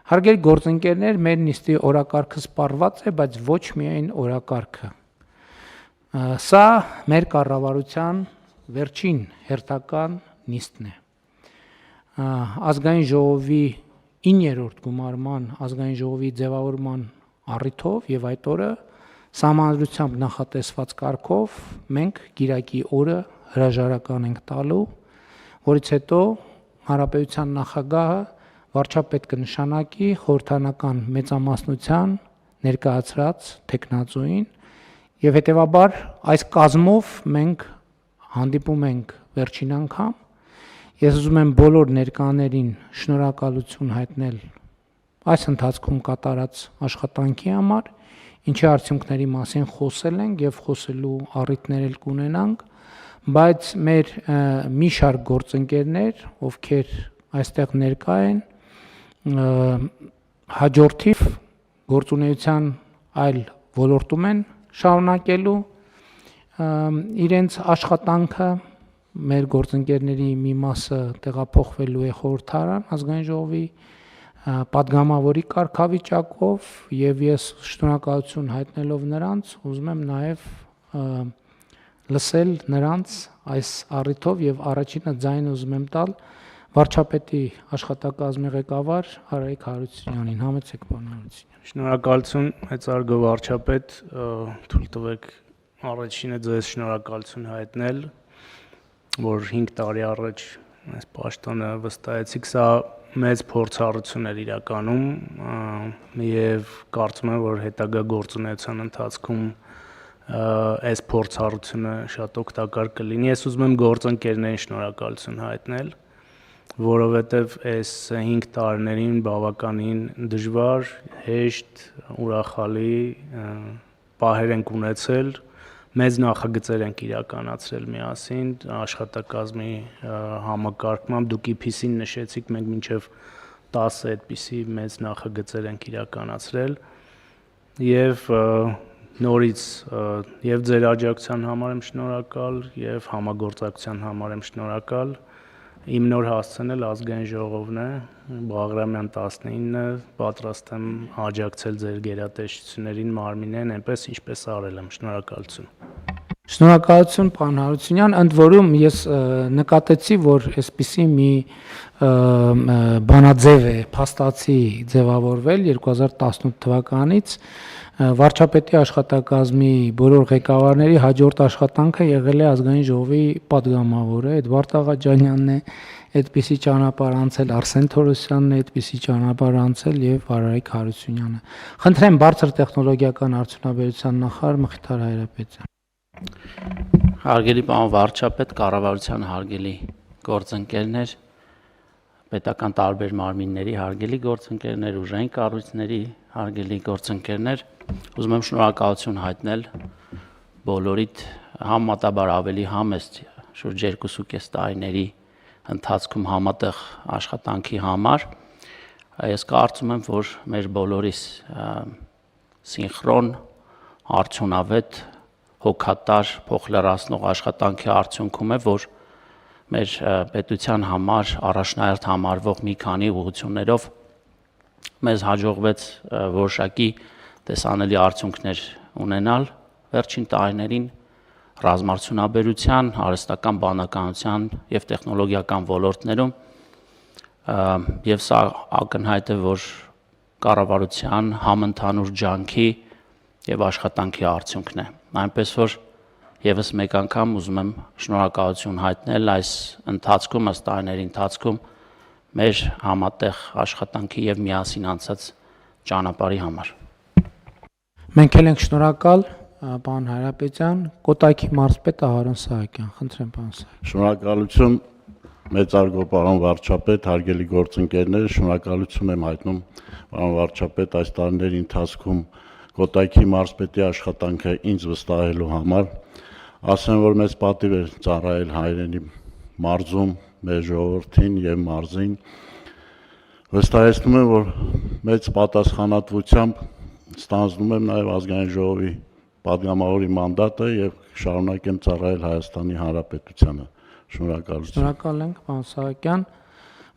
Հարգելի գործընկերներ, մեր նիստի օրակարգը սպառված է, բայց ոչ միայն օրակարգը։ Սա մեր կառավարության վերջին հերթական նիստն է։ Ազգային ժողովի 9-րդ գումարման ազգային ժողովի ձևավորման առիթով եւ այդ օրը սահմանադրությամբ նախատեսված կարգով մենք գիրակի օրը հրաժարական ենք տալու, որից հետո Հանրապետության նախագահը վարչապետ կնշանակի խորհրդանական մեծամասնության ներկայացրած տեխնացուին եւ հետեւաբար այս կազմով մենք հանդիպում ենք վերջին անգամ։ Ես ուզում եմ բոլոր ներկաներին շնորհակալություն հայտնել այս ընթացքում կատարած աշխատանքի համար, ինչի արդյունքների մասին խոսել ենք եւ խոսելու առիթներ էլ կունենանք, բայց մեր մի շարք գործընկերներ, ովքեր այստեղ ներկա են, հաջորդիվ գործունեության այլ ոլորտում են շարունակելու իրենց աշխատանքը, մեր գործընկերների մի մասը տեղափոխվելու է խորհրդարան ազգային ժողովի պատգամավորի կարգավիճակով եւ ես շնորհակալություն հայտնելով նրանց ուզում եմ նաեւ լսել նրանց այս առիթով եւ առաջինը ձայնը ուզում եմ տալ վարչապետի աշխատակազմի ղեկավար Արայիկ Հարությունյանին։ Համեցեք, պարոն Հարությունյան։ Շնորհակալություն, մեծարգո վարչապետ, թույլ տվեք առաջինը ձեզ շնորհակալություն հայտնել, որ 5 տարի առաջ այս պաշտոնը վստահեցիք, սա մեծ փորձառություն էր իրականում եւ կարծում եմ, որ հետագա գործունեության ընթացքում այս փորձառությունը շատ օգտակար կլինի։ Ես ուզում եմ գործընկերներին շնորհակալություն հայտնել, որովհետև այս 5 տարիներին բավականին դժվար, հեշտ, ուրախալի պահեր ենք ունեցել, մեծ նախագծեր ենք իրականացրել միասին, աշխատակազմի համակարգմամբ, դուք IPC-ին նշեցիք, մենք մինչև 10 այդպիսի մեծ նախագծեր ենք իրականացրել եւ նորից եւ ձեր աջակցության համար եմ շնորհակալ եւ համագործակցության համար եմ շնորհակալ։ Իմ նոր հասցնել ազգային ժողովն է, Բաղրամյան 19-ը, պատրաստ եմ աջակցել ձեր գերատեսչություններին, մարմինեն, այնպես ինչպես արել եմ, շնորհակալություն։ Շնորհակալություն, պարոն Հարությունյան, ընդ որում ես նկատեցի, որ այսպիսի մի բանաձև է փաստացի ձևավորվել 2018 թվականից վարչապետի աշխատակազմի բոլոր ղեկավարների հաջորդ աշխատանքը եղել է ազգային ժողովի պատգամավորը, այդ Վարդ Աղաջանյանն է, այդպիսի ճանապարհ անցել Արսեն Թորոսյանն է, այդպիսի ճանապարհ անցել եւ Արայիկ Հարությունյանը։ Խնդրեմ բարձր տեխնոլոգիական արդյունաբերության նախարար Մխիթար Հայրապետյան։ Հարգելի պարոն վարչապետ, կառավարության հարգելի գործընկերներ, պետական տարբեր մարմինների հարգելի գործընկերներ, ուժային կառույցների հարգելի գործընկերներ, ուզում եմ շնորհակալություն հայտնել բոլորիդ համեմատաբար ավելի համեստ շուրջ 2.5 տարիների ընթացքում համատեղ աշխատանքի համար։ Ես կարծում եմ, որ մեր բոլորիս սինխրոն, արդյունավետ, հոգատար, փոխլրացնող աշխատանքի արդյունքում է, որ մեր պետության համար առաջնահերթ համարվող մի քանի ուղղություններով մեզ հաջողվեց որոշակի տեսանելի արդյունքներ ունենալ վերջին տարիներին ռազմարդյունաբերության, արհեստական բանականության եւ տեխնոլոգիական ոլորտներում եւ սա ակնհայտ է, որ կառավարության համընդհանուր ջանքի եւ աշխատանքի արդյունքն է։ Այնպես որ եւս մեկ անգամ ուզում եմ շնորհակալություն հայտնել այս ընթացքում, ըստ տարիների ընթացքում մեր համատեղ աշխատանքի եւ միասին անցած ճանապարհի համար։ Մենք էլ ենք շնորհակալ, պարոն Հայրապետյան, Կոտայքի մարզպետ Ահարոն Սահակյան, խնդրեմ պարոն Սահակյան։ Շնորհակալություն, մեծարգո պարոն վարչապետ, հարգելի գործընկերներ, շնորհակալություն եմ հայտնում պարոն վարչապետ այս տարիների ընթացքում Կոտայքի մարզպետի աշխատանքը ինձ վստահելու համար։ Ասեմ, որ մեծ պատիվ է ծառայել հայրենի մարզում, մեր ժողովրդին եւ մարզին։ Վստահեցնում եմ, որ մեծ պատասխանատվությամբ ստանձնում եմ նաեւ ազգային ժողովի պատգամավորի մանդատը եւ շարունակեմ ծառայել Հայաստանի Հանրապետությանը։ Շնորհակալություն։ Շնորհակալ ենք, պարոն Սահակյան։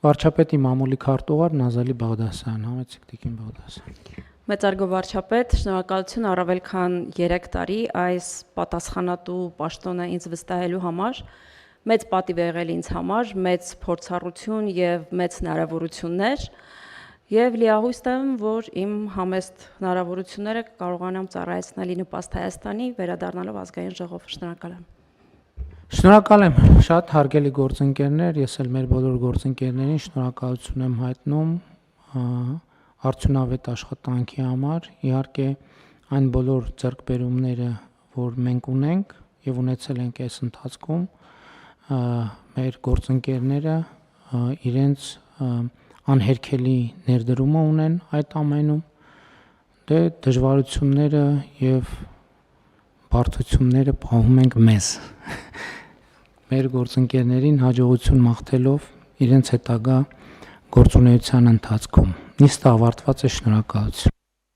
Վարչապետի մամուլի քարտուղար Նազալի Բաղդասարյան, համեցեք Տիկին Բաղդասարյան։ Մեծարգո վարչապետ, շնորհակալություն առավել քան 3 տարի այս պատասխանատու պաշտոնը ինձ վստահելու համար։ Մեծ պատիվ է եղել ինձ համար, մեծ փորձառություն եւ մեծ հնարավորություններ եւ լիահույս եմ, որ իմ համեստ հնարավորությունները կարողանամ ծառայեցնել ի նպաստ Հայաստանի, վերադառնալով ազգային ժողով։ Շնորհակալ եմ։ Շնորհակալ եմ, շատ հարգելի գործընկերներ, ես էլ մեր բոլոր գործընկերներին շնորհակալություն եմ հայտնում արդյունավետ աշխատանքի համար, իհարկե այն բոլոր ձեռքբերումները, որ մենք ունենք եւ ունեցել ենք այս ընթացքում, մեր գործընկերները իրենց անհերքելի ներդրումը ունեն այդ ամենում, դե դժվարությունները եւ բարդությունները պահում ենք մեզ։ Մեր գործընկերներին հաջողություն մաղթելով իրենց հետագա գործունեության ընթացքում։ Նիստը ավարտված է, շնորհակալություն։